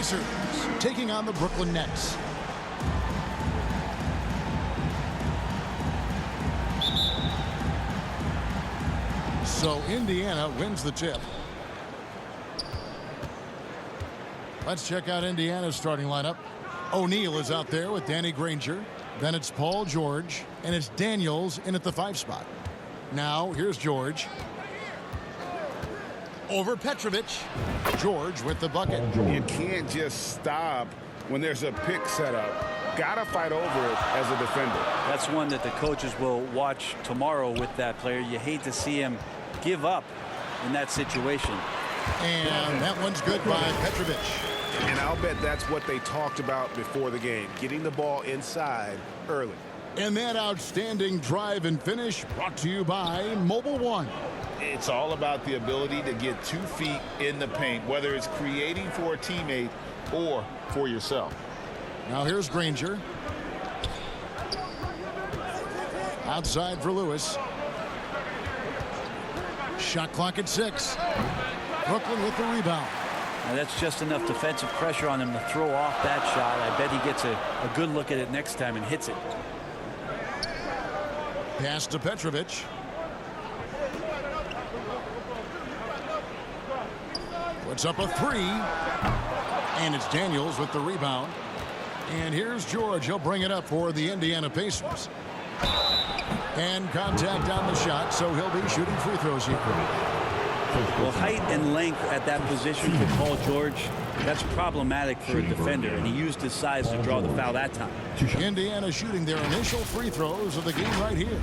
Blazers taking on the Brooklyn Nets. So Indiana wins the tip. Let's check out Indiana's starting lineup. O'Neal is out there with Danny Granger. Then it's Paul George, and it's Daniels in at the 5 spot. Now, here's George. Over Petrovic. George with the bucket. You can't just stop when there's a pick set up. Gotta fight over it as a defender. That's one that the coaches will watch tomorrow with that player. You hate to see him give up in that situation. And that one's good by Petrovic. And I'll bet that's what they talked about before the game, getting the ball inside early. And that outstanding drive and finish brought to you by Mobile One. It's all about the ability to get 2 feet in the paint, whether it's creating for a teammate or for yourself. Now here's Granger. Outside for Lewis. Shot clock at 6. Brooklyn with the rebound. Now that's just enough defensive pressure on him to throw off that shot. I bet he gets a good look at it next time and hits it. Pass to Petrovic. Puts up a 3. And it's Daniels with the rebound. And here's George. He'll bring it up for the Indiana Pacers. And contact on the shot, so he'll be shooting free throws here. Well, height and length at that position for Paul George, that's problematic for a defender, and he used his size to draw the foul that time. Indiana shooting their initial free throws of the game right here.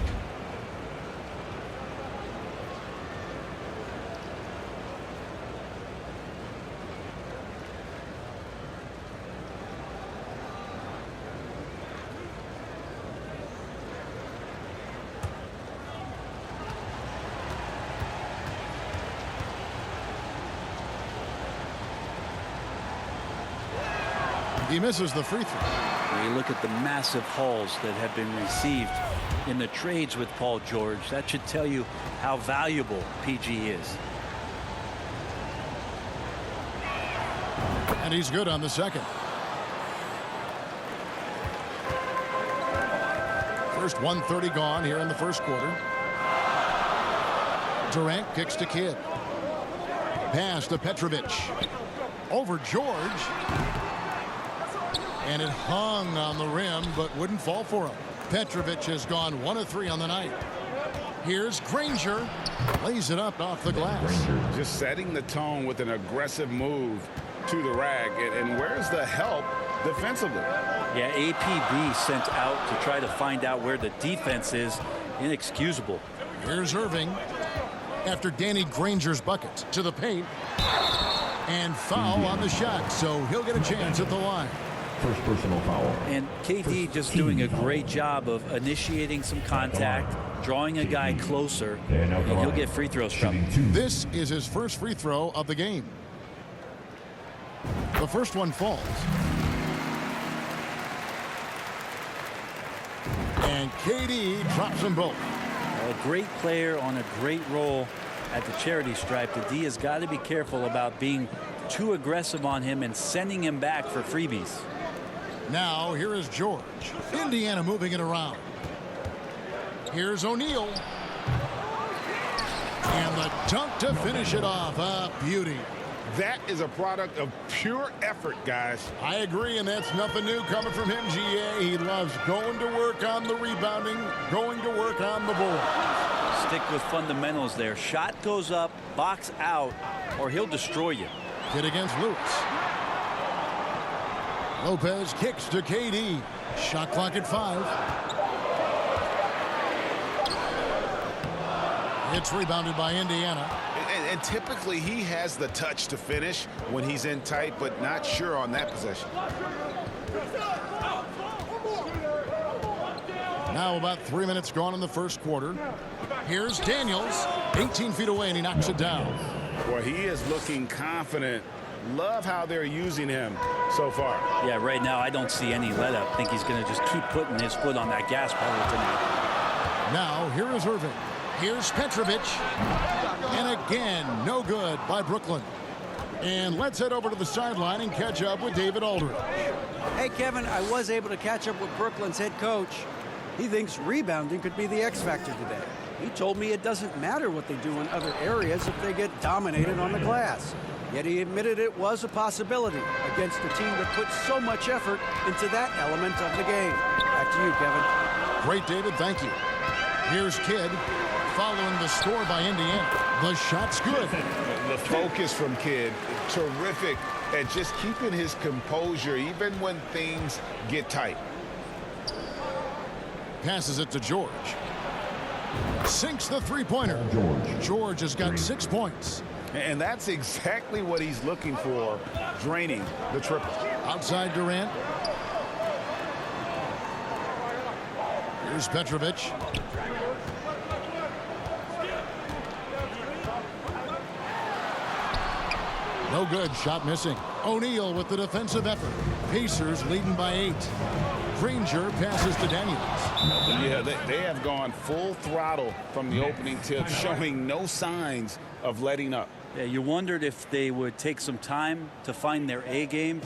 He misses the free throw. When you look at the massive hauls that have been received in the trades with Paul George, that should tell you how valuable PG is. And he's good on the second. First 1:30 gone here in the first quarter. Durant kicks to Kidd. Pass to Petrovic. Over George. And it hung on the rim, but wouldn't fall for him. Petrovic has gone 1 of 3 on the night. Here's Granger. Lays it up off the glass. Just setting the tone with an aggressive move to the rack. And where's the help defensively? Yeah, APB sent out to try to find out where the defense is. Inexcusable. Here's Irving. After Danny Granger's bucket to the paint. And foul on the shot, so he'll get a chance at the line. First personal foul. And KD just doing a great job of initiating some contact, drawing a guy closer, and he'll get free throws from him. This is his first free throw of the game. The first one falls. And KD drops them both. A great player on a great role at the charity stripe. The D has got to be careful about being too aggressive on him and sending him back for freebies. Now here is George. Indiana moving it around. Here's O'Neal. And the dunk to finish it off. A beauty. That is a product of pure effort, guys. I agree, and that's nothing new coming from him, GA. He loves going to work on the rebounding, going to work on the board. Stick with fundamentals there. Shot goes up, box out, or he'll destroy you. Kid against Lewis. Lopez kicks to KD. Shot clock at 5. It's rebounded by Indiana. And typically he has the touch to finish when he's in tight, but not sure on that possession. Now about 3 minutes gone in the first quarter. Here's Daniels. 18 feet away, and he knocks it down. Boy, he is looking confident. Love how they're using him so far. Yeah, right now I don't see any let up. I think he's going to just keep putting his foot on that gas pedal tonight. Now here is Irving. Here's Petrovic. And again, no good by Brooklyn. And let's head over to the sideline and catch up with David Aldridge. Hey, Kevin, I was able to catch up with Brooklyn's head coach. He thinks rebounding could be the X factor today. He told me it doesn't matter what they do in other areas if they get dominated on the glass. Yet he admitted it was a possibility against a team that puts so much effort into that element of the game. Back to you, Kevin. Great, David. Thank you. Here's Kidd following the score by Indiana. The shot's good. The focus from Kidd, terrific at just keeping his composure even when things get tight. Passes it to George. Sinks the three-pointer. George has got 6 points. And that's exactly what he's looking for, draining the triple. Outside Durant. Here's Petrovic. No good. Shot missing. O'Neal with the defensive effort. Pacers leading by 8. Granger passes to Daniels. Yeah, they have gone full throttle from the opening tip, showing no signs of letting up. Yeah, you wondered if they would take some time to find their A game.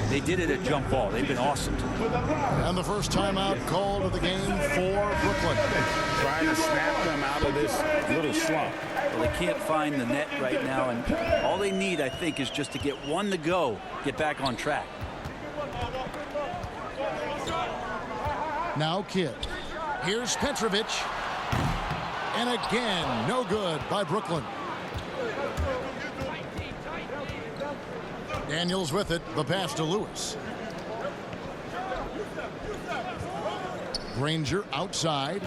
They did it at jump ball. They've been awesome tonight. And the first timeout called of the game for Brooklyn. Trying to snap them out of this little slump. Well, they can't find the net right now, and all they need, I think, is just to get one to go, get back on track. Now Kidd. Here's Petrovic. And again, no good by Brooklyn. Daniels with it. The pass to Lewis. Granger outside.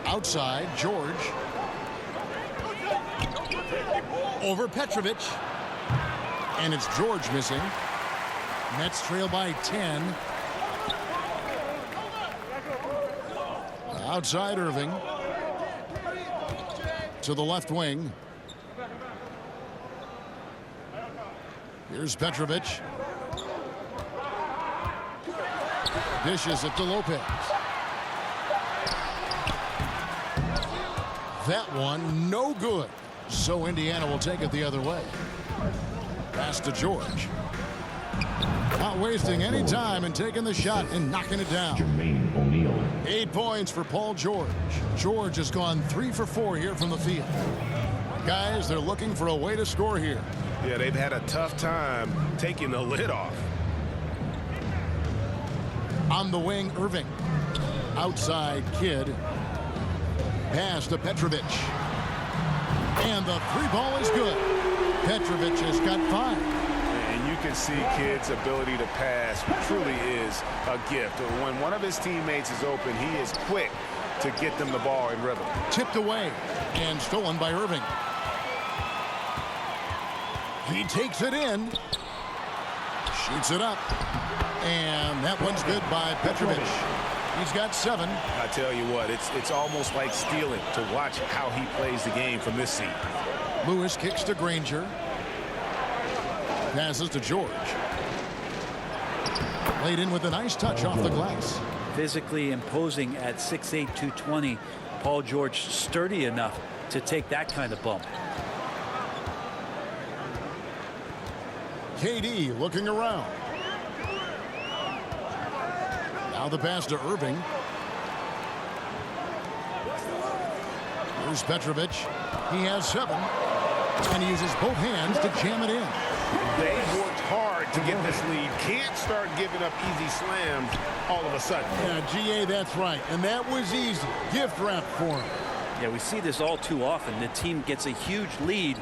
Outside, George. Over Petrovic. And it's George missing. Nets trail by 10. Outside Irving. To the left wing. Here's Petrovic. Dishes it to Lopez. That one, no good. So Indiana will take it the other way. Pass to George. Not wasting any time and taking the shot and knocking it down. 8 points for Paul George. George has gone 3 for 4 here from the field. Guys, they're looking for a way to score here. Yeah, they've had a tough time taking the lid off. On the wing, Irving. Outside, Kidd. Pass to Petrovic. And the 3-ball is good. Petrovic has got 5. And you can see Kidd's ability to pass truly is a gift. When one of his teammates is open, he is quick to get them the ball in rhythm. Tipped away and stolen by Irving. He takes it in. Shoots it up. And that one's good by Petrovic. He's got 7. I tell you what, it's almost like stealing to watch how he plays the game from this seat. Lewis kicks to Granger. Passes to George. Laid in with a nice touch off the glass. Physically imposing at 6'8", 220. Paul George sturdy enough to take that kind of bump. KD looking around. Now the pass to Irving. Here's Petrovic. He has 7. And he uses both hands to jam it in. They've worked hard to get this lead. Can't start giving up easy slams all of a sudden. Yeah, GA, that's right. And that was easy. Gift wrap for him. Yeah, we see this all too often. The team gets a huge lead,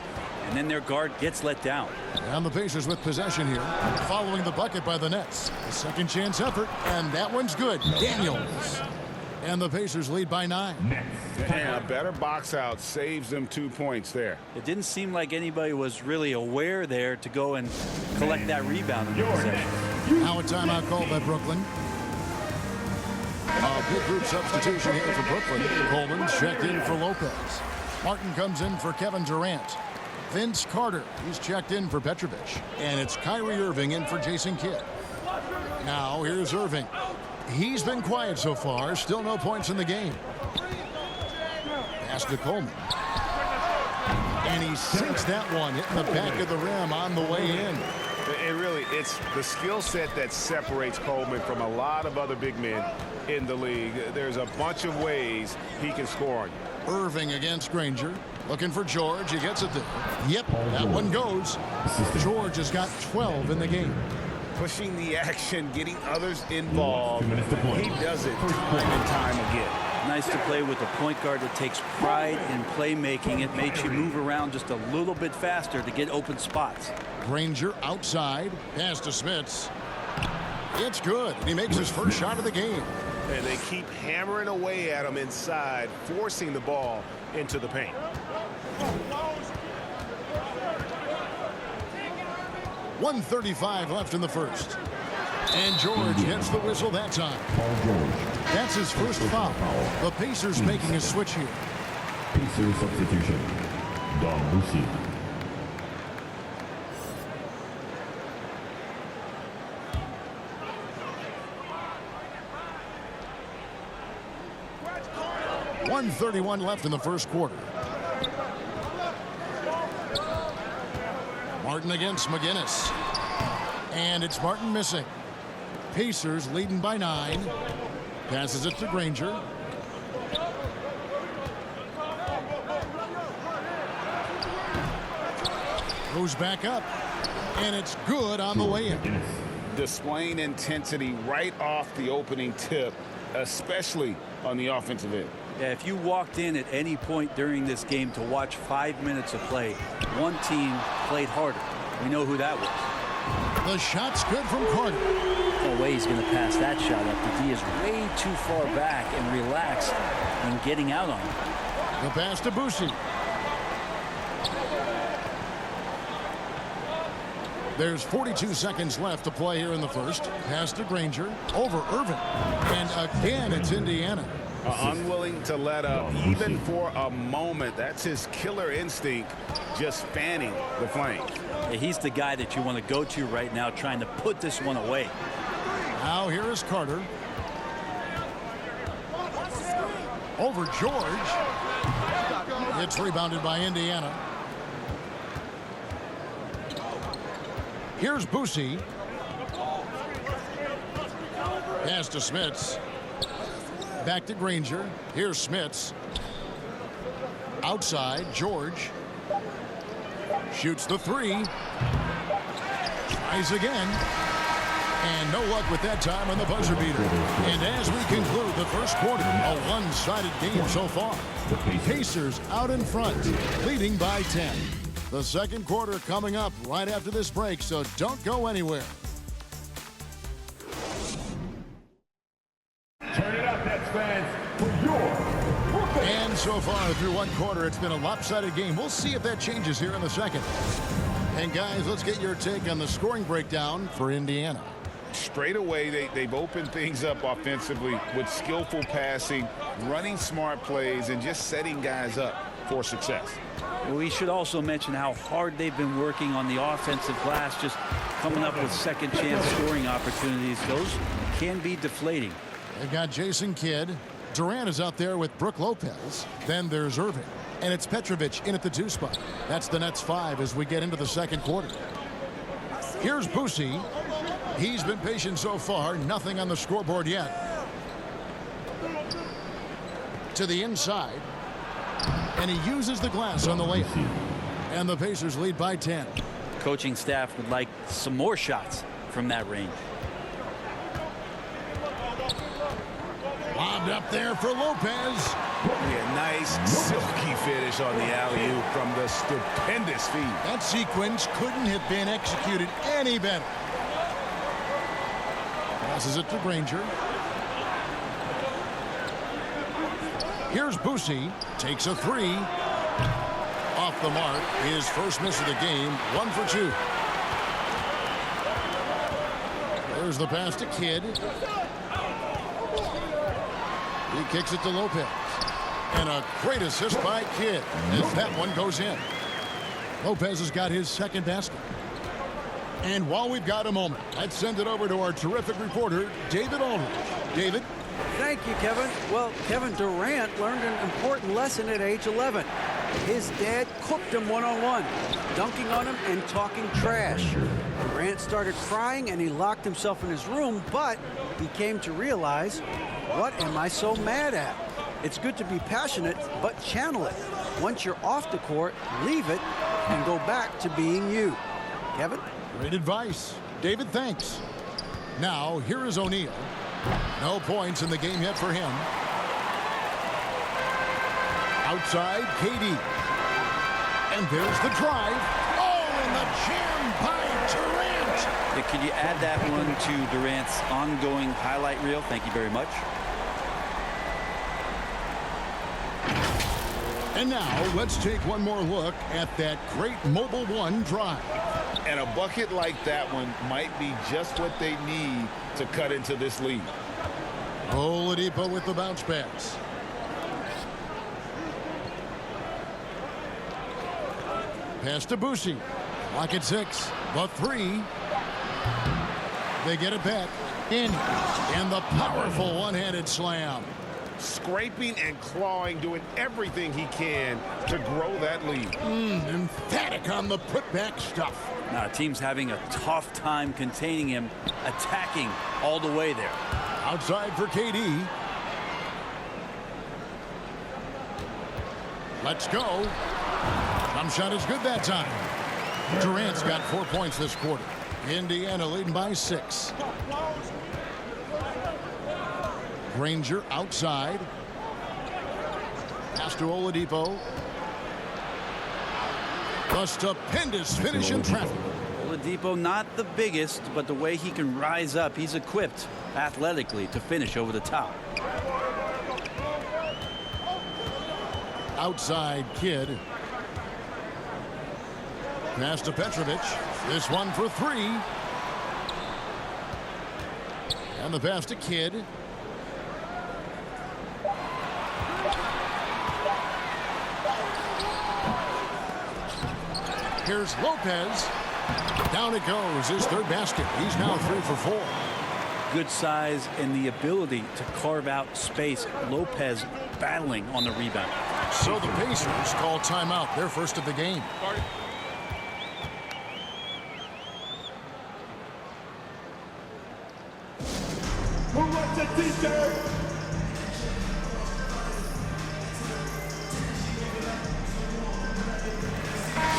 and then their guard gets let down. And the Pacers with possession here, following the bucket by the Nets. A second chance effort, and that one's good. Daniels. And the Pacers lead by 9. And a better box out saves them 2 points there. It didn't seem like anybody was really aware there to go and collect that rebound in the possession. Now a timeout called by Brooklyn. A big group substitution here for Brooklyn. Coleman's checked in for Lopez. Martin comes in for Kevin Durant. Vince Carter, he's checked in for Petrovic. And it's Kyrie Irving in for Jason Kidd. Now here's Irving. He's been quiet so far. Still no points in the game. Pass to Coleman. And he sinks that one, hitting the back of the rim on the way in. It's the skill set that separates Coleman from a lot of other big men in the league. There's a bunch of ways he can score on you. Irving against Granger. Looking for George. He gets it there. Yep, that one goes. George has got 12 in the game. Pushing the action, getting others involved. He does it time and time again. Nice to play with a point guard that takes pride in playmaking. It makes you move around just a little bit faster to get open spots. Granger outside. Pass to Smits. It's good. He makes his first shot of the game. And they keep hammering away at him inside, forcing the ball into the paint. .135 left in the first. And George gets the whistle that time. That's his first foul. The Pacers making a switch here. Pacers substitution. Don Lucy. .131 left in the first quarter. Martin against McGinnis. And it's Martin missing. Pacers leading by 9. Passes it to Granger. Goes back up. And it's good on the way in. Displaying intensity right off the opening tip, especially on the offensive end. Yeah, if you walked in at any point during this game to watch 5 minutes of play, one team played harder. We know who that was. The shot's good from Carter. No way he's going to pass that shot up. The D is way too far back and relaxed in getting out on him. The pass to Boucy. There's 42 seconds left to play here in the first. Pass to Granger. Over Irving. And again, it's Indiana. Unwilling to let up even for a moment. That's his killer instinct, just fanning the flames. Yeah, he's the guy that you want to go to right now, trying to put this one away. Now here is Carter. Over George. It's rebounded by Indiana. Here's Boucy. Pass to Smits. Back to Granger. Here's Smits. Outside, George. Shoots the 3. Tries again. And no luck with that time on the buzzer beater. And as we conclude the first quarter, a one-sided game so far. Pacers out in front, leading by 10. The second quarter coming up right after this break, so don't go anywhere. Turn it up, Nets fans, for your And so far through one quarter, it's been a lopsided game. We'll see if that changes here in the second. And guys, let's get your take on the scoring breakdown for Indiana. Straight away, they've opened things up offensively with skillful passing, running smart plays, and just setting guys up for success. We should also mention how hard they've been working on the offensive glass, just coming up with second chance scoring opportunities. Those can be deflating. They've got Jason Kidd. Durant is out there with Brook Lopez. Then there's Irving. And it's Petrovic in at the 2 spot. That's the Nets 5 as we get into the second quarter. Here's Boucy. He's been patient so far. Nothing on the scoreboard yet. To the inside. And he uses the glass on the layup. And the Pacers lead by 10. Coaching staff would like some more shots from that range. Lobbed up there for Lopez. Yeah, nice silky finish on the alley-oop from the stupendous feed. That sequence couldn't have been executed any better. Passes it to Granger. Here's Boucy. Takes a 3. Off the mark. His first miss of the game. 1 for 2. There's the pass to Kidd. He kicks it to Lopez. And a great assist by Kidd as that one goes in. Lopez has got his second basket. And while we've got a moment, let's send it over to our terrific reporter, David Aldridge. David? Thank you, Kevin. Well, Kevin Durant learned an important lesson at age 11. His dad cooked him one-on-one, dunking on him and talking trash. Durant started crying and he locked himself in his room, but he came to realize, what am I so mad at? It's good to be passionate, but channel it. Once you're off the court, leave it and go back to being you. Kevin? Great advice. David, thanks. Now, here is O'Neal. No points in the game yet for him. Outside, KD. And there's the drive. Oh, and the jam by Durant. Yeah, could you add that one to Durant's ongoing highlight reel? Thank you very much. And now, let's take one more look at that great Mobile One drive. And a bucket like that one might be just what they need to cut into this lead. Oladipo with the bounce pass. Pass to Boucher. Lock at 6. The 3. They get it back. In. And the powerful one-handed slam. Scraping and clawing, doing everything he can to grow that lead. Emphatic on the putback stuff. Now, team's having a tough time containing him, attacking all the way there. Outside for KD. Let's go. Jump shot is good that time. Durant's got 4 points this quarter. Indiana leading by 6. Granger outside. Pass to Oladipo. A stupendous finish in traffic. Oladipo not the biggest, but the way he can rise up, he's equipped athletically to finish over the top. Outside Kidd. Pass to Petrovic. This one for 3. And the pass to Kidd. Here's Lopez. Down it goes. His third basket. He's now 3 for 4. Good size and the ability to carve out space. Lopez battling on the rebound. So the Pacers call timeout. Their first of the game.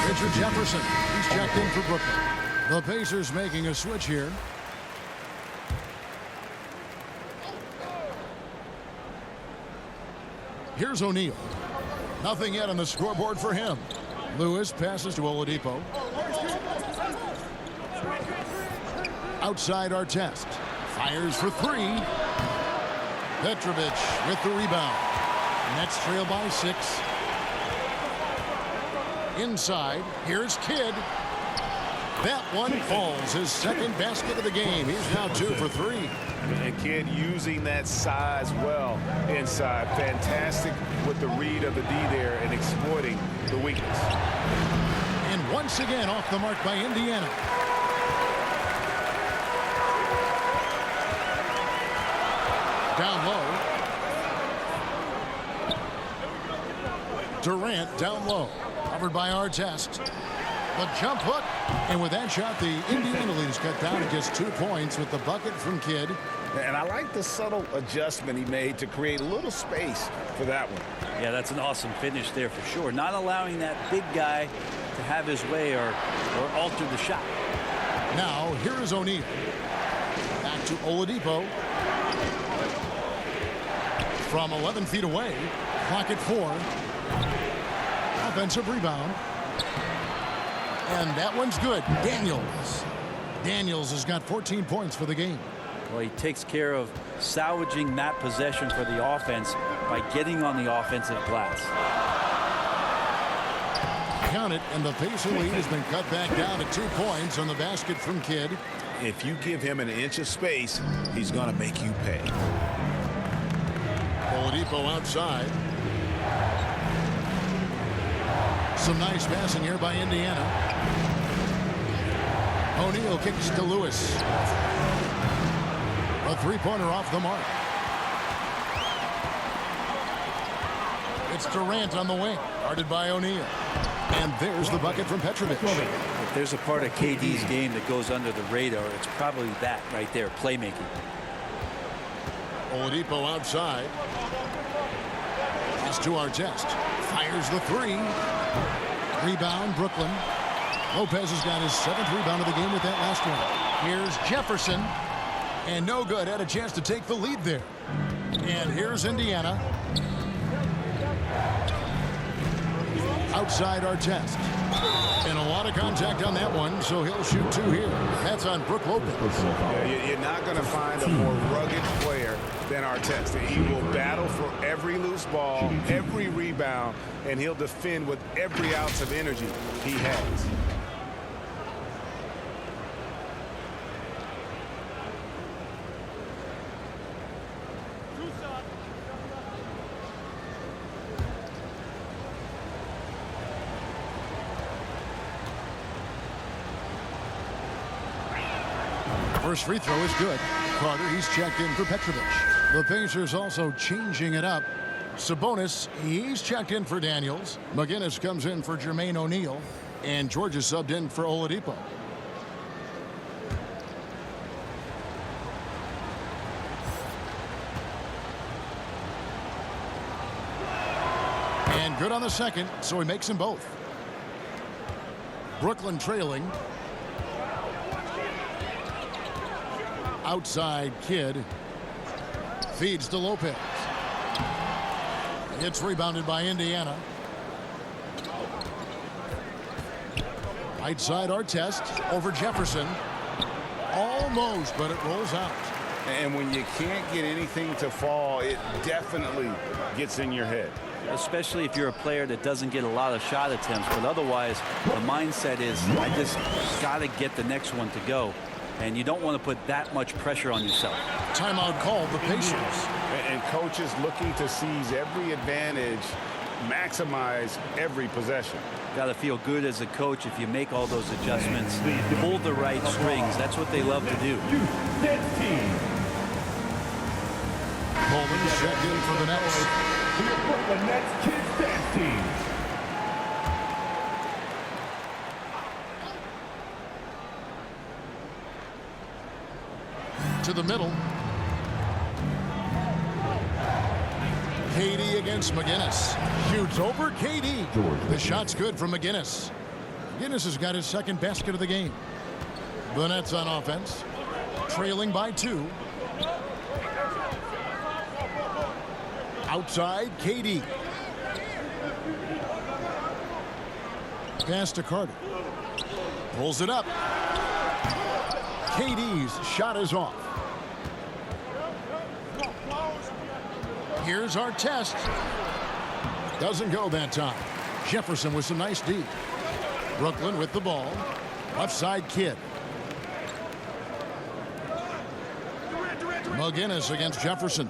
Richard Jefferson. He's checked in for Brooklyn. The Pacers making a switch here. Here's O'Neal. Nothing yet on the scoreboard for him. Lewis passes to Oladipo. Outside Artest. Fires for 3. Petrovic with the rebound. Nets trail by 6. Inside, here's Kidd. That one falls. His second basket of the game. He's now 2 for 3. And Kidd using that size well inside. Fantastic with the read of the D there and exploiting the weakness. And once again off the mark by Indiana. Down low. Durant down low. Covered by Artest. The jump hook. And with that shot, the Indiana lead is cut down to just 2 points with the bucket from Kidd. And I like the subtle adjustment he made to create a little space for that one. Yeah, that's an awesome finish there for sure. Not allowing that big guy to have his way or alter the shot. Now, here is O'Neal. Back to Oladipo. From 11 feet away. Clock at 4. Offensive rebound. And that one's good. Daniels has got 14 points for the game. Well, he takes care of salvaging that possession for the offense by getting on the offensive glass. Count it, and the Pacer lead has been cut back down to 2 points on the basket from Kidd. If you give him an inch of space, he's going to make you pay. Oladipo outside. Some nice passing here by Indiana. O'Neal kicks to Lewis. A three-pointer off the mark. It's Durant on the wing, guarded by O'Neal. And there's the bucket from Petrovic. If there's a part of KD's game that goes under the radar, it's probably that right there, playmaking. Oladipo outside. Pass to Artest. Fires the three. Rebound, Brooklyn. Lopez has got his 7th rebound of the game with that last one. Here's Jefferson. And no good. Had a chance to take the lead there. And here's Indiana. Outside Artest. And a lot of contact on that one, so he'll shoot 2 here. That's on Brook Lopez. Yeah, you're not going to find a more rugged player than Artest. He will battle for every loose ball, every rebound, and he'll defend with every ounce of energy he has. First free throw is good. Carter, he's checked in for Petrovic. The Pacers also changing it up. Sabonis, he's checked in for Daniels. McGinnis comes in for Jermaine O'Neal. And George is subbed in for Oladipo. And good on the second, so he makes them both. Brooklyn trailing. Outside Kidd. Feeds to Lopez. It's rebounded by Indiana. Right side Artest over Jefferson. Almost, but it rolls out. And when you can't get anything to fall, it definitely gets in your head. Especially if you're a player that doesn't get a lot of shot attempts, but otherwise the mindset is I just got to get the next one to go. And you don't want to put that much pressure on yourself. Timeout called the Pacers. And coaches looking to seize every advantage, maximize every possession. Got to feel good as a coach if you make all those adjustments, pull the right strings. That's what they love to do. Coleman's checked in for the Nets. The Brooklyn Nets Kids Dance Team. To the middle. KD against McGinnis. Shoots over KD. The shot's good from McGinnis. McGinnis has got his 2nd basket of the game. The Nets on offense. Trailing by 2. Outside KD. Pass to Carter. Pulls it up. KD's shot is off. Here's Artest. Doesn't go that time. Jefferson with some nice D. Brooklyn with the ball. Left side Kidd. McGinnis against Jefferson.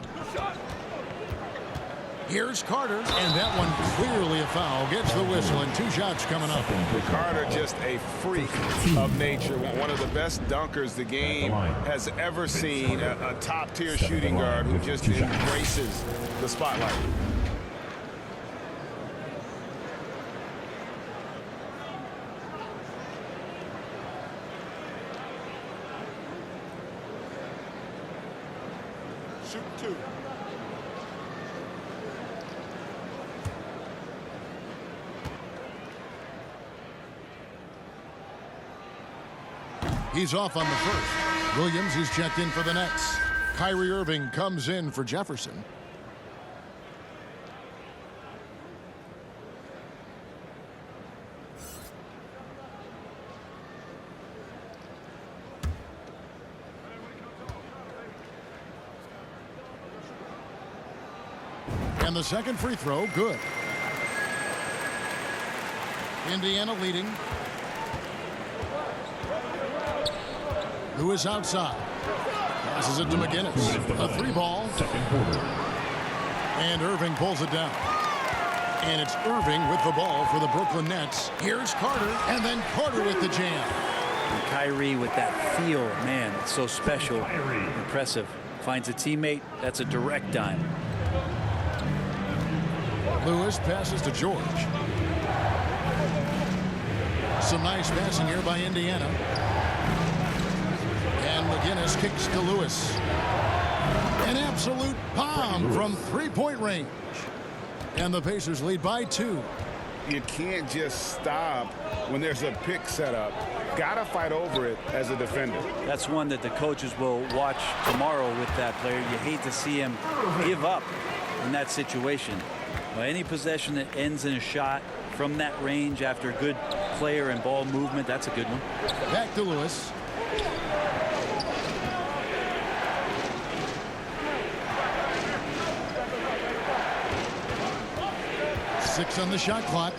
Here's Carter, and that one clearly a foul. Gets the whistle, and 2 shots coming up. Carter just a freak of nature. One of the best dunkers the game has ever seen. A top-tier shooting guard who just embraces the spotlight. Shoot 2. He's off on the first. Williams, he's checked in for the Nets. Kyrie Irving comes in for Jefferson. And the second free throw, good. Indiana leading. Lewis outside. Passes it to McGinnis. A 3-ball. And Irving pulls it down. And it's Irving with the ball for the Brooklyn Nets. Here's Carter, and then Carter with the jam. And Kyrie with that feel, man, it's so special. Impressive. Finds a teammate. That's a direct dime. Lewis passes to George. Some nice passing here by Indiana. And McGinnis kicks to Lewis. An absolute bomb from three-point range. And the Pacers lead by 2. You can't just stop when there's a pick set up. Got to fight over it as a defender. That's one that the coaches will watch tomorrow with that player. You hate to see him give up in that situation. Well, any possession that ends in a shot from that range after good player and ball movement, that's a good one. Back to Lewis. Six on the shot clock.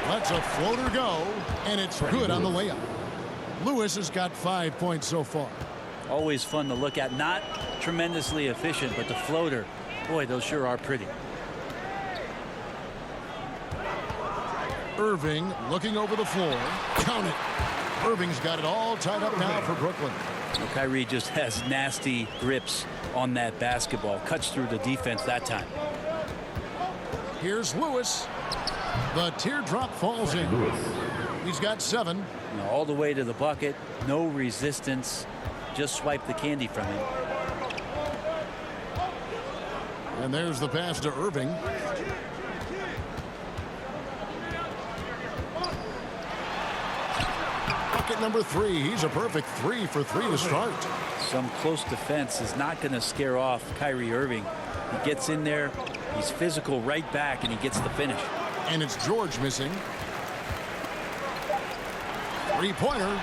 Lets a floater go, and it's good on the layup. Lewis has got 5 points so far. Always fun to look at. Not tremendously efficient, but the floater, boy, those sure are pretty. Irving looking over the floor. Count it. Irving's got it all tied up now for Brooklyn. Well, Kyrie just has nasty grips on that basketball. Cuts through the defense that time. Here's Lewis. The teardrop falls in. He's got 7. You know, all the way to the bucket. No resistance. Just swipe the candy from him. And there's the pass to Irving. Bucket number 3. He's a perfect 3 for 3 to start. Some close defense is not going to scare off Kyrie Irving. He gets in there. He's physical right back, and he gets the finish. And it's George missing. Three-pointer.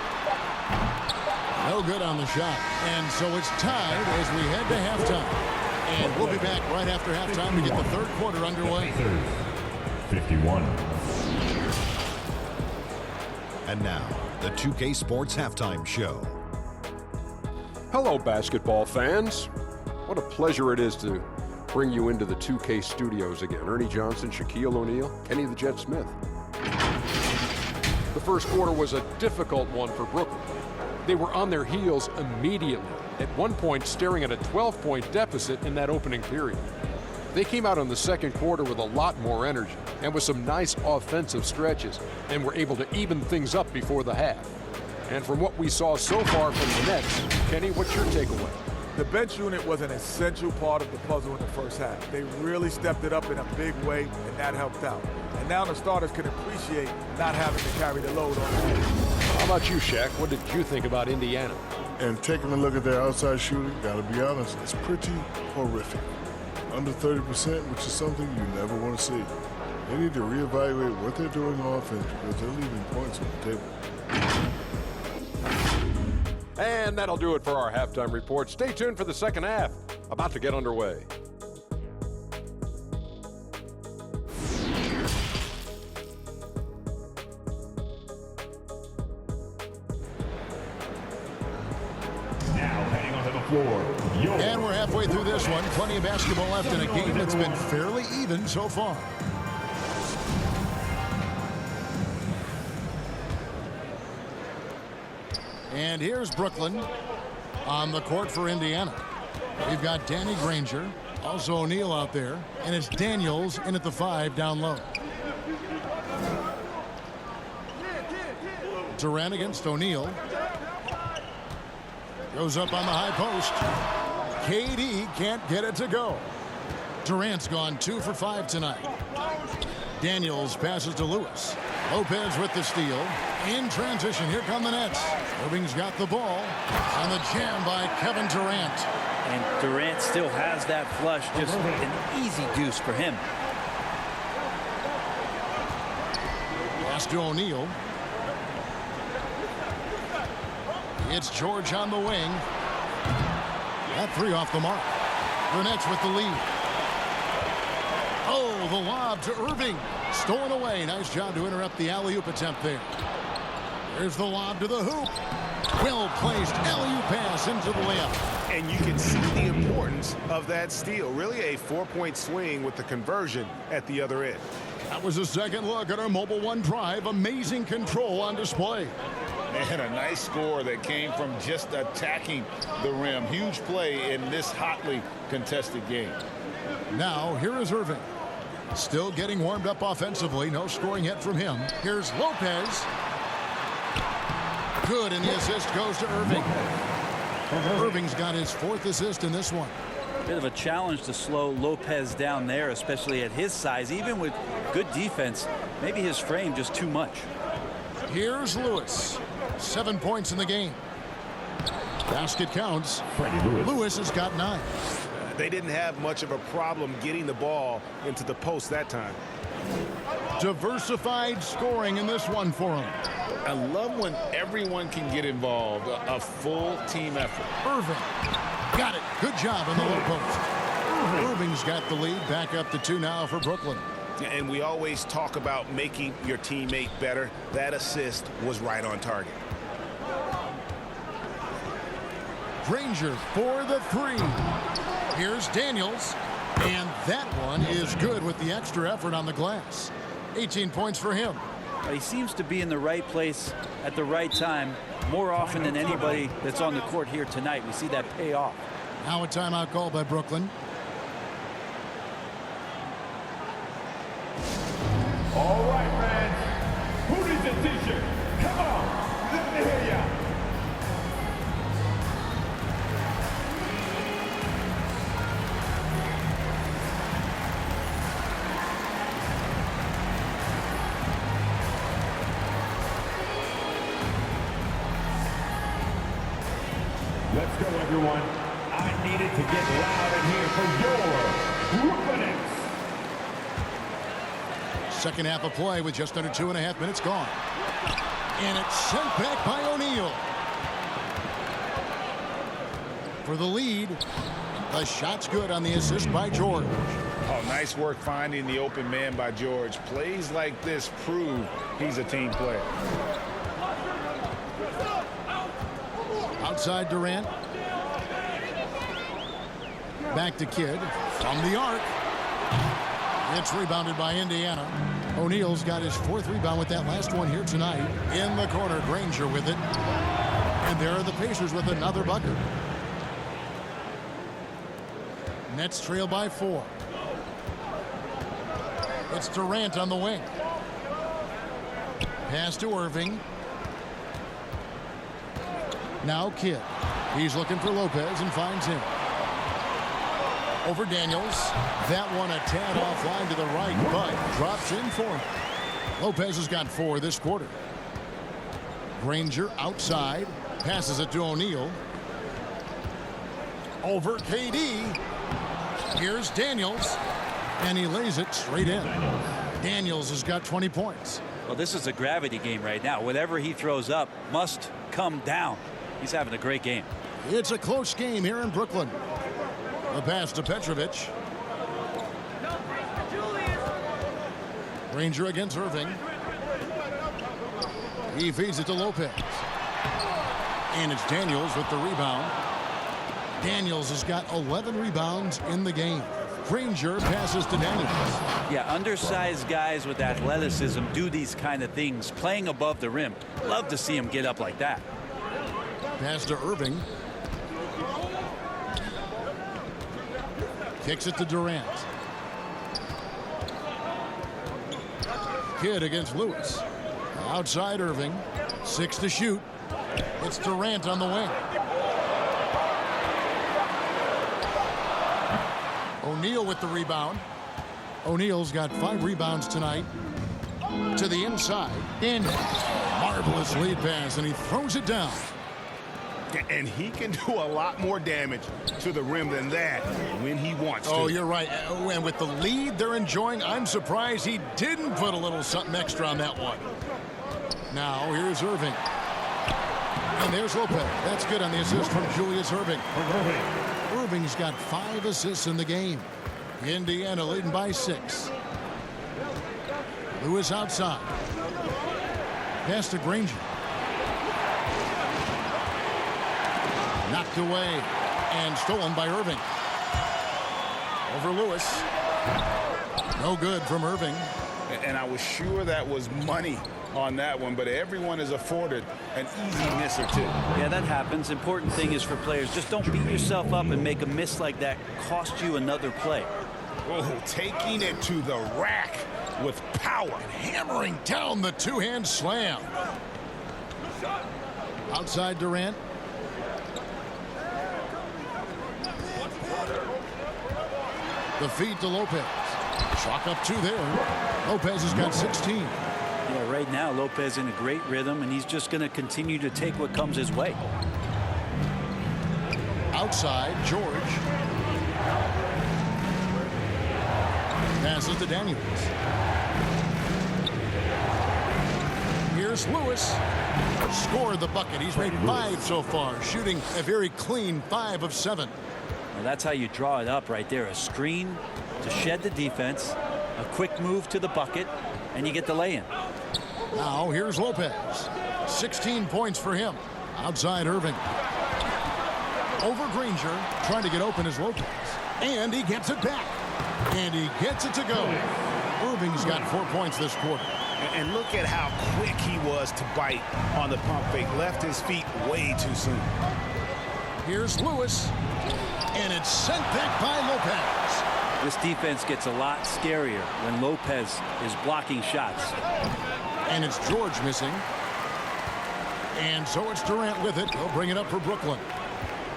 No good on the shot. And so it's tied as we head to halftime. And we'll be back right after halftime to get the third quarter underway. 51. And now, the 2K Sports Halftime Show. Hello, basketball fans. What a pleasure it is to bring you into the 2K studios again. Ernie Johnson, Shaquille O'Neal, Kenny the Jet Smith. The first quarter was a difficult one for Brooklyn. They were on their heels immediately, at one point staring at a 12-point deficit in that opening period. They came out in the second quarter with a lot more energy and with some nice offensive stretches and were able to even things up before the half. And from what we saw so far from the Nets, Kenny, what's your takeaway? The bench unit was an essential part of the puzzle in the first half. They really stepped it up in a big way, and that helped out. And now the starters can appreciate not having to carry the load on them. How about you, Shaq? What did you think about Indiana? And taking a look at their outside shooting, gotta be honest, it's pretty horrific. Under 30%, which is something you never want to see. They need to reevaluate what they're doing on offense because they're leaving points on the table. And that'll do it for our halftime report. Stay tuned for the second half, about to get underway. Now heading onto the floor, And we're halfway through this one. Plenty of basketball left in a game that's been fairly even so far. And here's Brooklyn on the court for Indiana. We've got Danny Granger, also O'Neal out there, and it's Daniels in at the 5 down low. Durant against O'Neal. Goes up on the high post. KD can't get it to go. Durant's gone 2 for 5 tonight. Daniels passes to Lewis. Lopez with the steal. In transition, here come the Nets. Irving's got the ball. And the jam by Kevin Durant. And Durant still has that flush. Just an easy deuce for him. Pass to O'Neal. It's George on the wing. That 3 off the mark. The Nets with the lead. Oh, the lob to Irving. Stolen away. Nice job to interrupt the alley-oop attempt there. There's the lob to the hoop. Well-placed alley-oop pass into the layup. And you can see the importance of that steal. Really a 4-point swing with the conversion at the other end. That was a second look at our Mobile One drive. Amazing control on display. And a nice score that came from just attacking the rim. Huge play in this hotly contested game. Now, here is Irving. Still getting warmed up offensively. No scoring yet from him. Here's Lopez. Good, and the assist goes to Irving. Irving's got his 4th assist in this one. Bit of a challenge to slow Lopez down there, especially at his size. Even with good defense, maybe his frame just too much. Here's Lewis. 7 points in the game. Basket counts. Lewis has got 9. They didn't have much of a problem getting the ball into the post that time. Diversified scoring in this one for him. I love when everyone can get involved. A full team effort. Irving. Got it. Good job on the low post. Irving's got the lead. Back up to 2 now for Brooklyn. And we always talk about making your teammate better. That assist was right on target. Granger for the 3. Here's Daniels. And that one is good with the extra effort on the glass. 18 points for him. He seems to be in the right place at the right time more often than anybody that's on the court here tonight. We see that pay off. Now a timeout call by Brooklyn. All right, fans. Who needs a t-shirt? Come on. Let me hear ya. Let's go, everyone. I needed to get loud in here for your Brooklyn. Second half of play with just under 2.5 minutes gone. And it's sent back by O'Neal. For the lead. The shot's good on the assist by George. Oh, nice work finding the open man by George. Plays like this prove he's a team player. Outside Durant. Back to Kidd. From the arc. It's rebounded by Indiana. O'Neal's got his 4th rebound with that last one here tonight. In the corner, Granger with it. And there are the Pacers with another bucket. Nets trail by 4. It's Durant on the wing. Pass to Irving. Now Kidd. He's looking for Lopez and finds him. Over Daniels. That one a tad offline to the right, but drops in for him. Lopez has got 4 this quarter. Granger outside. Passes it to O'Neal. Over KD. Here's Daniels. And he lays it straight in. Daniels has got 20 points. Well, this is a gravity game right now. Whatever he throws up must come down. He's having a great game. It's a close game here in Brooklyn. The pass to Petrovic. Granger against Irving. He feeds it to Lopez. And it's Daniels with the rebound. Daniels has got 11 rebounds in the game. Granger passes to Daniels. Yeah, undersized guys with athleticism do these kind of things, playing above the rim. Love to see him get up like that. Pass to Irving. Kicks it to Durant. Kidd against Lewis. Outside Irving. 6 to shoot. It's Durant on the wing. O'Neal with the rebound. O'Neal's got 5 rebounds tonight. To the inside. In. Marvelous lead pass, and he throws it down. And he can do a lot more damage to the rim than that when he wants to. Oh, you're right. And with the lead they're enjoying, I'm surprised he didn't put a little something extra on that one. Now, here's Irving. And there's Lopez. That's good on the assist from Julius Irving. Irving's got 5 assists in the game. Indiana leading by 6. Lewis outside. Pass to Granger. Knocked away and stolen by Irving. Over Lewis. No good from Irving. And I was sure that was money on that one, but everyone is afforded an easy miss or 2. Yeah, that happens. Important thing is for players, just don't beat yourself up and make a miss like that cost you another play. Oh, taking it to the rack with power. Hammering down the two-hand slam. Outside Durant. The feed to Lopez. Chalk up 2 there. Lopez has got 16. Yeah, right now Lopez in a great rhythm, and he's just going to continue to take what comes his way. Outside, George. Passes to Daniels. Here's Lewis. Scored the bucket. He's made 5 so far, shooting a very clean 5 of 7. Well, that's how you draw it up right there. A screen to shed the defense, a quick move to the bucket, and you get the lay-in. Now here's Lopez. 16 points for him. Outside Irving. Over Granger. Trying to get open is Lopez. And he gets it back. And he gets it to go. Irving's got 4 points this quarter. And look at how quick he was to bite on the pump fake. Left his feet way too soon. Here's Lewis. And it's sent back by Lopez. This defense gets a lot scarier when Lopez is blocking shots. And it's George missing. And so it's Durant with it. He'll bring it up for Brooklyn.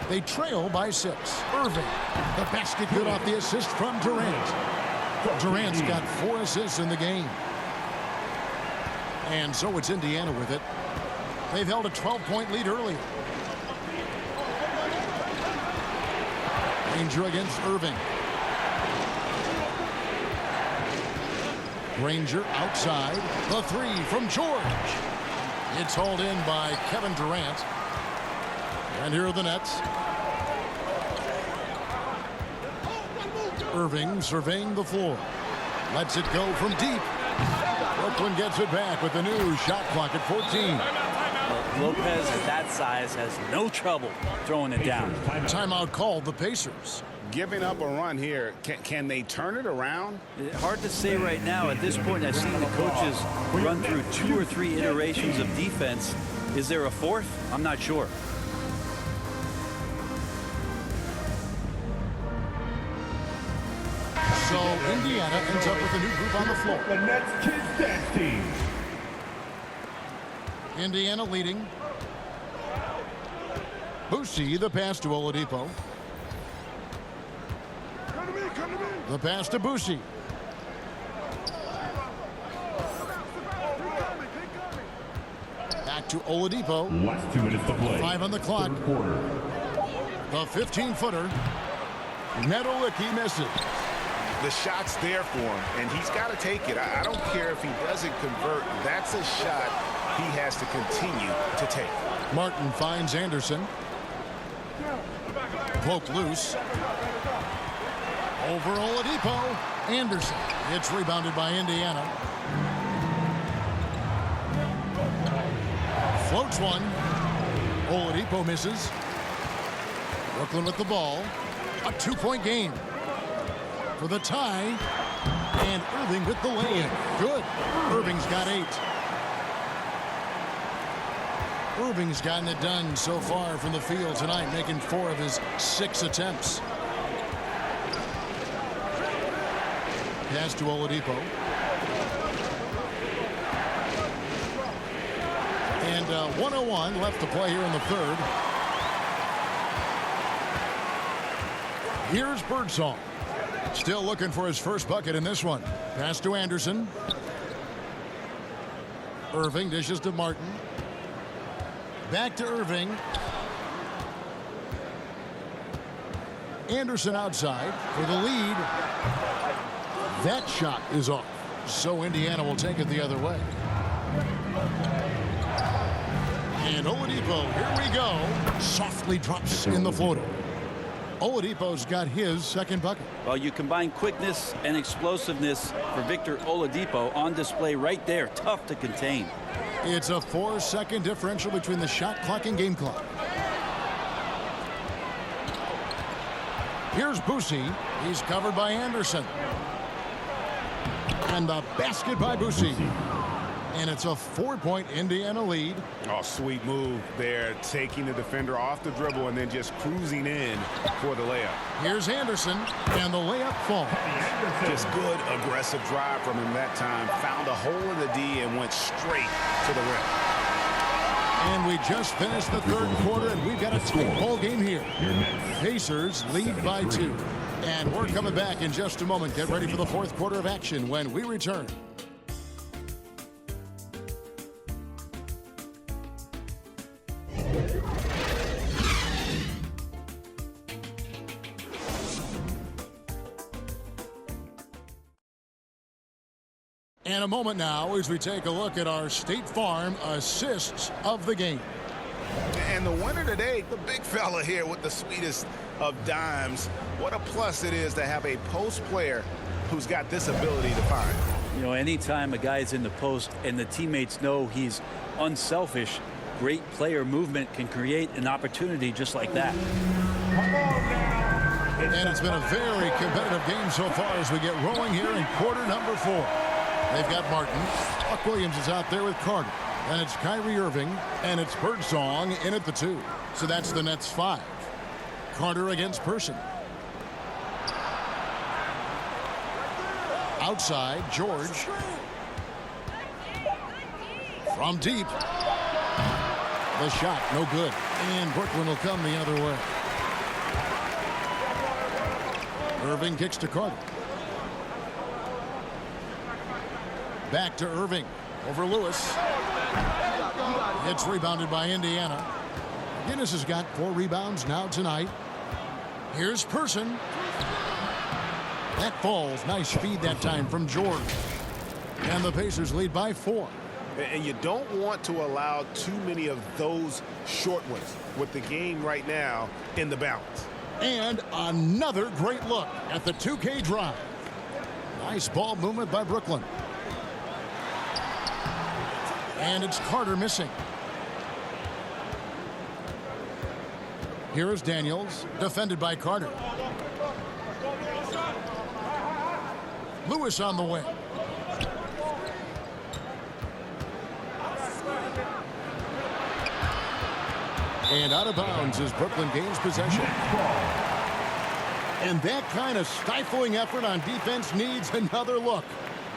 They trail by 6. Irving. The basket good off the assist from Durant. Durant's got 4 assists in the game. And so it's Indiana with it. They've held a 12-point lead earlier. Granger against Irving. Granger outside. The 3 from George. It's hauled in by Kevin Durant. And here are the Nets. Irving surveying the floor. Lets it go from deep. Brooklyn gets it back with the new shot clock at 14. Lopez at that size has no trouble throwing it down. Timeout called the Pacers. Giving up a run here. Can they turn it around? Hard to say right now. At this point, I've seen the coaches run through 2 or 3 iterations of defense. Is there a 4th? I'm not sure. So Indiana ends up with a new group on the floor. The Nets Kids Dance Team. Indiana leading. Boucher, the pass to Oladipo. The pass to Boucher. Back to Oladipo. Last 2 minutes to play. 5 on the clock. Third quarter. The 15-footer. Nedolicki misses. The shot's there for him, and he's got to take it. I don't care if he doesn't convert. That's a shot he has to continue to take. Martin finds Anderson. Poke loose. Over Oladipo. Anderson. It's rebounded by Indiana. Floats one. Oladipo misses. Brooklyn with the ball. A 2-point game. For the tie. And Irving with the lay-in. Good. Irving's got 8. Irving's gotten it done so far from the field tonight, making 4 of his 6 attempts. Pass to Oladipo. And 1:01 left to play here in the third. Here's Birdsong. Still looking for his first bucket in this one. Pass to Anderson. Irving dishes to Martin. Back to Irving. Anderson outside for the lead. That shot is off. So Indiana will take it the other way. And Oladipo, here we go. Softly drops in the floater. Oladipo's got his second bucket. Well, you combine quickness and explosiveness for Victor Oladipo on display right there. Tough to contain. It's a 4-second differential between the shot clock and game clock. Here's Boucher. He's covered by Anderson. And the basket by Boucher. And it's a 4-point Indiana lead. Oh, sweet move there, taking the defender off the dribble and then just cruising in for the layup. Here's Anderson, and the layup falls. Just good, aggressive drive from him that time. Found a hole in the D and went straight to the rim. And we just finished the third quarter, and we've got a tight ball game here. Pacers lead by 2. And we're coming back in just a moment. Get ready for the fourth quarter of action when we return. And a moment now as we take a look at our State Farm assists of the game. And the winner today, the big fella here with the sweetest of dimes. What a plus it is to have a post player who's got this ability to find. You know, anytime a guy's in the post and the teammates know he's unselfish, great player movement can create an opportunity just like that. And it's been a very competitive game so far as we get rolling here in quarter number 4. They've got Martin. Buck Williams is out there with Carter. And it's Kyrie Irving. And it's Birdsong in at the 2. So that's the Nets 5. Carter against Person. Outside, George. From deep. The shot, no good. And Brooklyn will come the other way. Irving kicks to Carter. Back to Irving. Over Lewis. It's rebounded by Indiana. Guinness has got 4 rebounds now tonight. Here's Person. That falls. Nice feed that time from George. And the Pacers lead by 4. And you don't want to allow too many of those short ones with the game right now in the balance. And another great look at the 2K drive. Nice ball movement by Brooklyn. And it's Carter missing. Here is Daniels, defended by Carter. Lewis on the wing. And out of bounds as Brooklyn gains possession. And that kind of stifling effort on defense needs another look.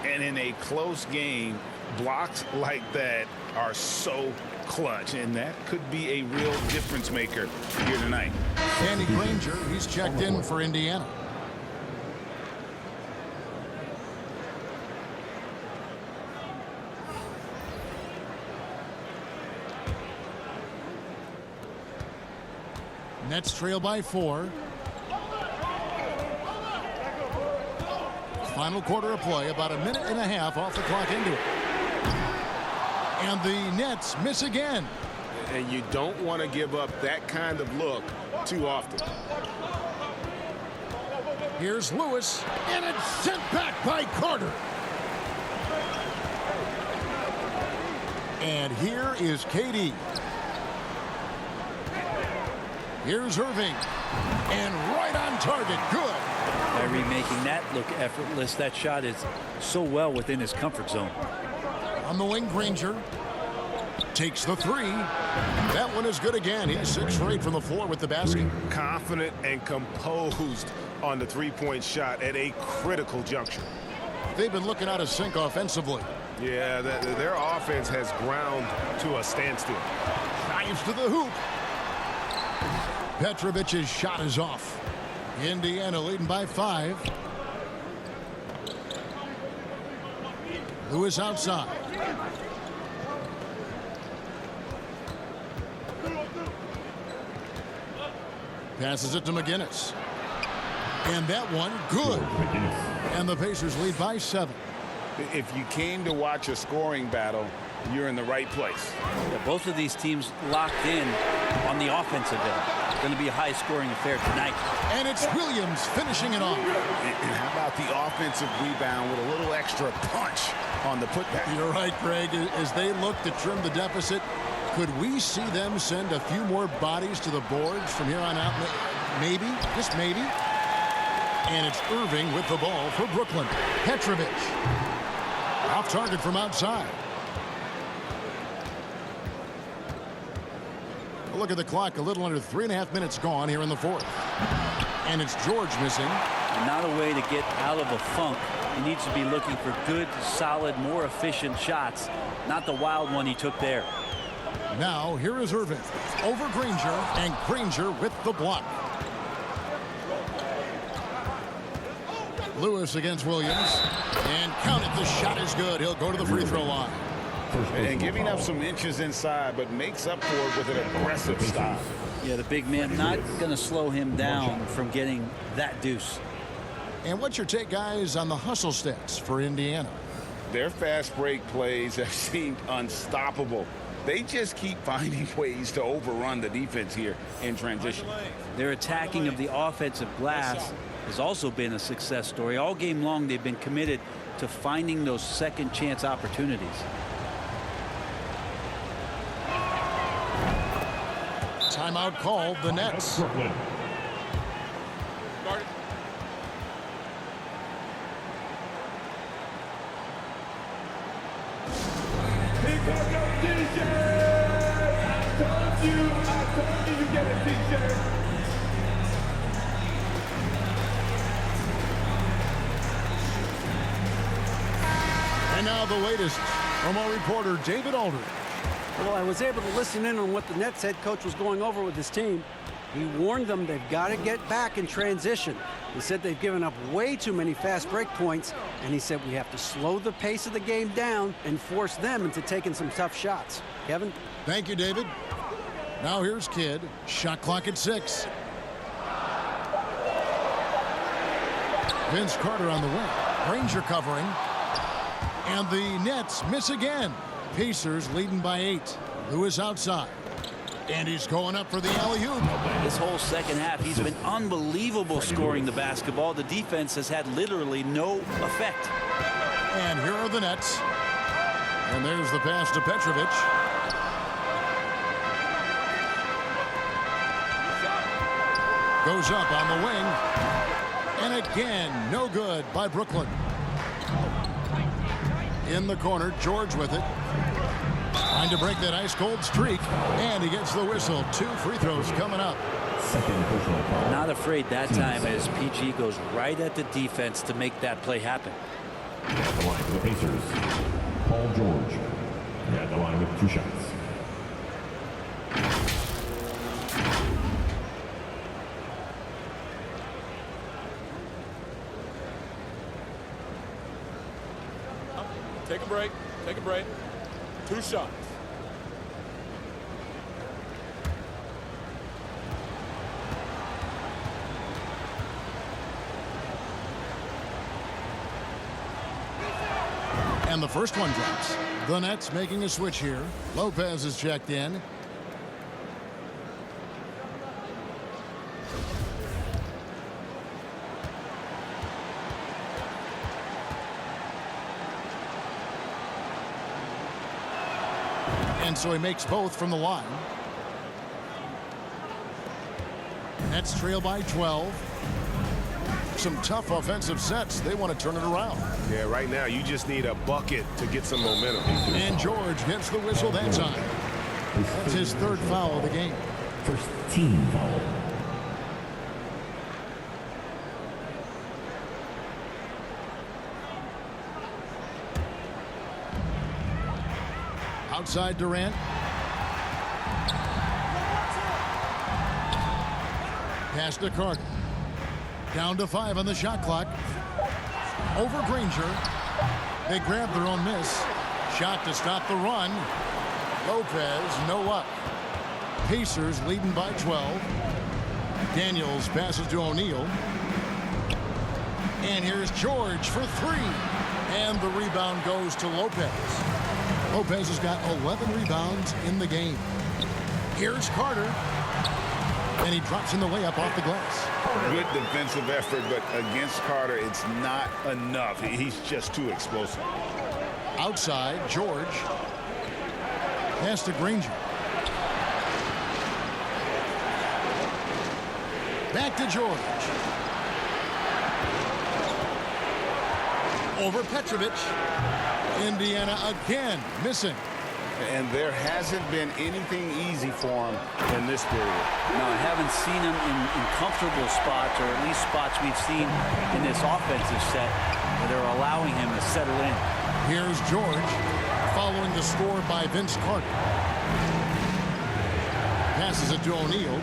And in a close game, blocks like that are so clutch, and that could be a real difference maker here tonight. Danny Granger, he's checked in for Indiana. Nets trail by 4. Final quarter of play, about a minute and a half off the clock into it. And the Nets miss again. And you don't want to give up that kind of look too often. Here's Lewis, and it's sent back by Carter. And here is KD. Here's Irving, and right on target, good. Kyrie making that look effortless. That shot is so well within his comfort zone. On the wing, Granger takes the 3. That one is good again. He's 6 for 8 from the floor with the basket. Confident and composed on the three-point shot at a critical juncture. They've been looking out of sync offensively. Yeah, their offense has ground to a standstill. Drives to the hoop. Petrovic's shot is off. Indiana leading by 5. Lewis outside. Passes it to McGinnis. And that one, good. And the Pacers lead by 7. If you came to watch a scoring battle, you're in the right place. Yeah, both of these teams locked in on the offensive end. It's going to be a high-scoring affair tonight. And it's Williams finishing it off. And how about the offensive rebound with a little extra punch on the putback? You're right, Greg. As they look to trim the deficit, could we see them send a few more bodies to the boards from here on out? Maybe, just maybe. And it's Irving with the ball for Brooklyn. Petrovic. Off target from outside. Look at the clock. A little under 3.5 minutes gone here in the fourth. And it's George missing. Not a way to get out of a funk. He needs to be looking for good, solid, more efficient shots, not the wild one he took there. Now, here is Irvin over Granger, and Granger with the block. Lewis against Williams, and count it, the shot is good. He'll go to the free throw line. And giving up some inches inside, but makes up for it with an aggressive style. Yeah, the big man not going to slow him down from getting that deuce. And what's your take, guys, on the hustle stats for Indiana? Their fast break plays have seemed unstoppable. They just keep finding ways to overrun the defense here in transition. Their attacking of the offensive glass has also been a success story. All game long, they've been committed to finding those second chance opportunities. Timeout called, the Nets. I told you get a t-shirt. And now the latest from our reporter, David Aldridge. Well, I was able to listen in on what the Nets head coach was going over with his team. He warned them they've got to get back in transition. He said they've given up way too many fast break points, and he said we have to slow the pace of the game down and force them into taking some tough shots. Kevin? Thank you, David. Now here's Kidd. Shot clock at 6. Vince Carter on the wing. Granger covering. And the Nets miss again. Pacers leading by 8. Lewis outside. And he's going up for the alley-oop. This whole second half, he's been unbelievable scoring the basketball. The defense has had literally no effect. And here are the Nets. And there's the pass to Petrovic. Goes up on the wing. And again, no good by Brooklyn. In the corner, George with it. Trying to break that ice-cold streak. And he gets the whistle. 2 free throws coming up. Not afraid that time as PG goes right at the defense to make that play happen. At the line for the Pacers, Paul George. At the line with 2 shots. Take a break. Take a break. 2 shots. And the first one drops. The Nets making a switch here. Lopez is checked in. And so he makes both from the line. Nets trail by 12. Some tough offensive sets. They want to turn it around. Yeah, right now you just need a bucket to get some momentum. And George gets the whistle that time. That's his 3rd foul of the game. First team foul. Outside Durant. Pass to Carter. Down to 5 on the shot clock. Over Granger. They grab their own miss. Shot to stop the run. Lopez, no up. Pacers leading by 12. Daniels passes to O'Neal. And here's George for 3. And the rebound goes to Lopez. Lopez has got 11 rebounds in the game. Here's Carter. And he drops in the layup off the glass. Good defensive effort, but against Carter, it's not enough. He's just too explosive. Outside, George. Pass to Granger. Back to George. Over Petrovic. Indiana again missing. And there hasn't been anything easy for him in this period. No, I haven't seen him in comfortable spots, or at least spots we've seen in this offensive set where they're allowing him to settle in. Here's George following the score by Vince Carter. Passes it to O'Neal.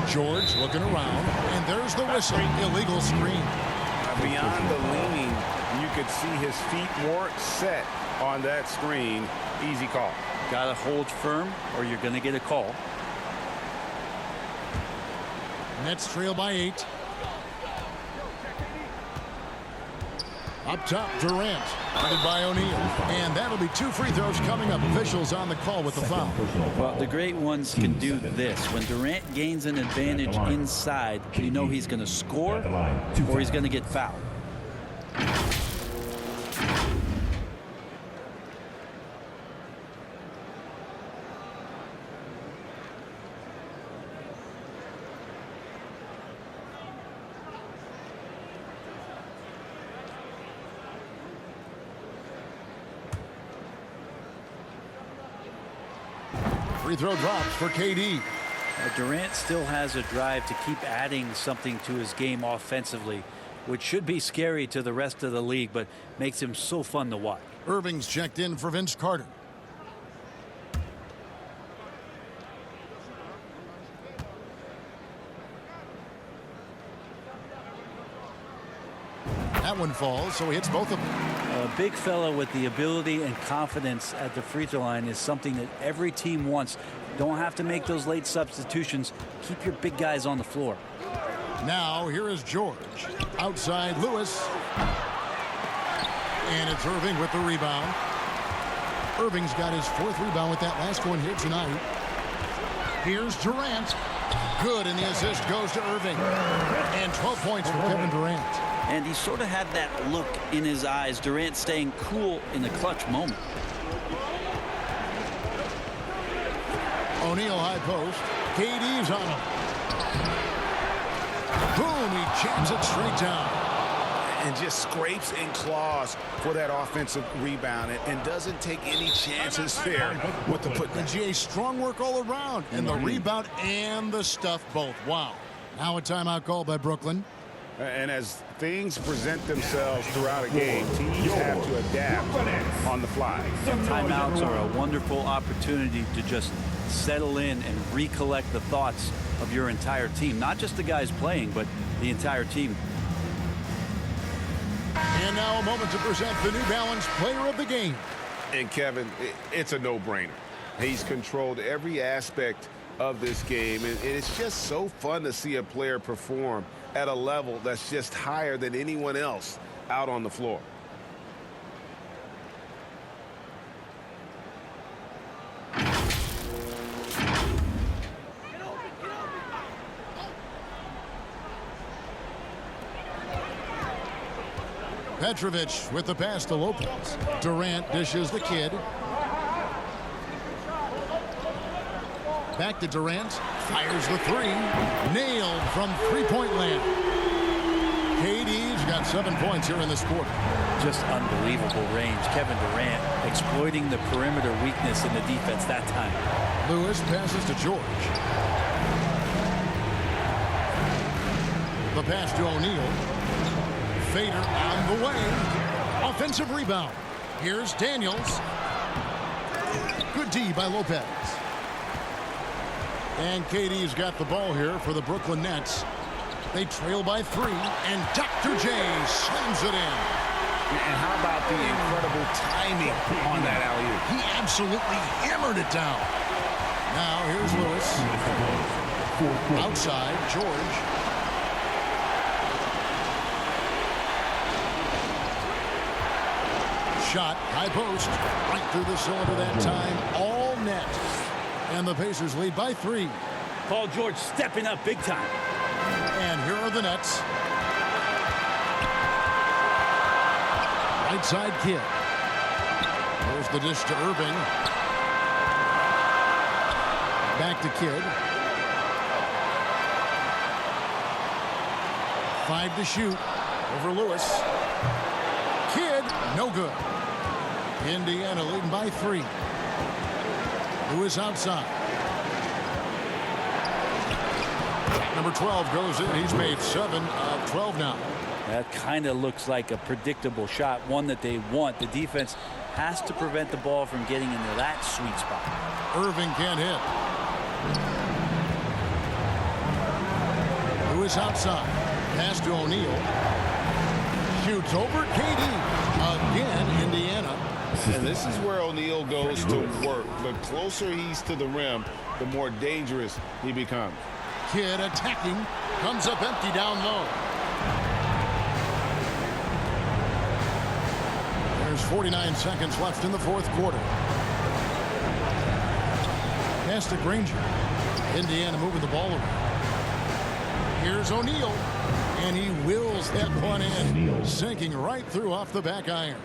George looking around, and there's the whistle. Illegal screen. Beyond the leaning, you could see his feet weren't set on that screen. Easy call. Got to hold firm, or you're going to get a call. Nets trail by 8. Up top, Durant, guarded by O'Neal. And that'll be 2 free throws coming up. Officials on the call with the foul. Well, the great ones can do this. When Durant gains an advantage inside, you know he's going to score or he's going to get fouled. Free throw drops for KD. Durant still has a drive to keep adding something to his game offensively, which should be scary to the rest of the league, but makes him so fun to watch. Irving's checked in for Vince Carter. That one falls, so he hits both of them. A big fella with the ability and confidence at the free throw line is something that every team wants. Don't have to make those late substitutions. Keep your big guys on the floor. Now here is George. Outside Lewis. And it's Irving with the rebound. Irving's got his 4th rebound with that last one here tonight. Here's Durant. Good, and the assist goes to Irving. And 12 points for Kevin Durant. And he sort of had that look in his eyes. Durant staying cool in the clutch moment. O'Neal high post. KD's on him. Boom, he jams it straight down. And just scrapes and claws for that offensive rebound and doesn't take any chances there with the putback. GA, strong work all around. And the rebound and the stuff both. Wow. Now a timeout call by Brooklyn. And as things present themselves throughout a game, teams have to adapt on the fly. Timeouts are a wonderful opportunity to just settle in and recollect the thoughts of your entire team. Not just the guys playing, but the entire team. And now a moment to present the New Balance Player of the Game. And Kevin, it's a no-brainer. He's controlled every aspect of this game, and it's just so fun to see a player perform at a level that's just higher than anyone else out on the floor. Petrovic with the pass to Lopez. Durant dishes the kid. Back to Durant. Fires the 3. Nailed from three-point land. KD's got 7 points here in this quarter. Just unbelievable range. Kevin Durant exploiting the perimeter weakness in the defense that time. Lewis passes to George. The pass to O'Neal. Fader on the way. Offensive rebound. Here's Daniels. Good D by Lopez. And KD's got the ball here for the Brooklyn Nets. They trail by 3, and Dr. J slams it in. And how about the incredible timing on that alley-oop? He absolutely hammered it down. Now here's Lewis. Outside, George. Shot, high post, right through the cylinder that time, all net. And the Pacers lead by 3. Paul George stepping up big time. And here are the Nets. Right side kid. There's the dish to Irving. Back to Kidd. 5 to shoot. Over Lewis. Kidd, no good. Indiana leading by 3. Lewis outside. Number 12 goes in. He's made 7 of 12 now. That kind of looks like a predictable shot, one that they want. The defense has to prevent the ball from getting into that sweet spot. Irving can't hit. Lewis outside. Pass to O'Neal. Shoots over KD. Again, Indiana. And this is where O'Neal goes to work. The closer he's to the rim, the more dangerous he becomes. Kidd attacking. Comes up empty down low. There's 49 seconds left in the 4th quarter. Pass to Granger. Indiana moving the ball around. Here's O'Neal. And he wills that one in. Sinking right through off the back iron.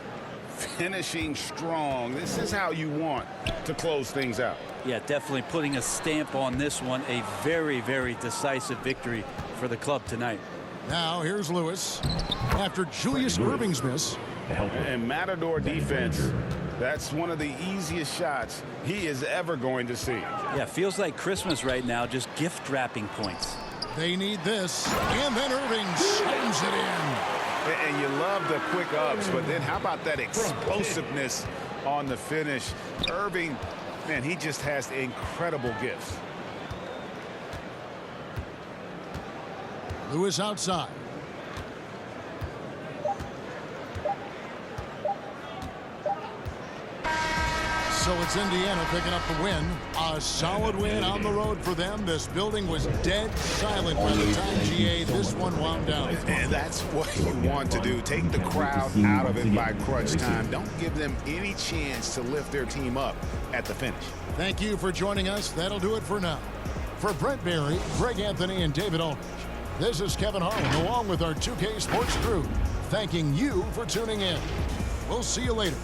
Finishing strong. This is how you want to close things out. Yeah, definitely putting a stamp on this one. A very, very decisive victory for the club tonight. Now here's Lewis. After Julius Irving's miss. And Matador defense, that's one of the easiest shots he is ever going to see. Yeah, feels like Christmas right now, just gift wrapping points. They need this. And then Irving slams it in. And you love the quick ups, but then how about that explosiveness on the finish? Irving, man, he just has incredible gifts. Lewis outside. So it's Indiana picking up the win. A solid win on the road for them. This building was dead silent by the time GA this one wound down. And that's what you want to do. Take the crowd out of it by crunch time. Don't give them any chance to lift their team up at the finish. Thank you for joining us. That'll do it for now. For Brent Berry, Greg Anthony, and David Aldridge, this is Kevin Harlan along with our 2K Sports crew, thanking you for tuning in. We'll see you later.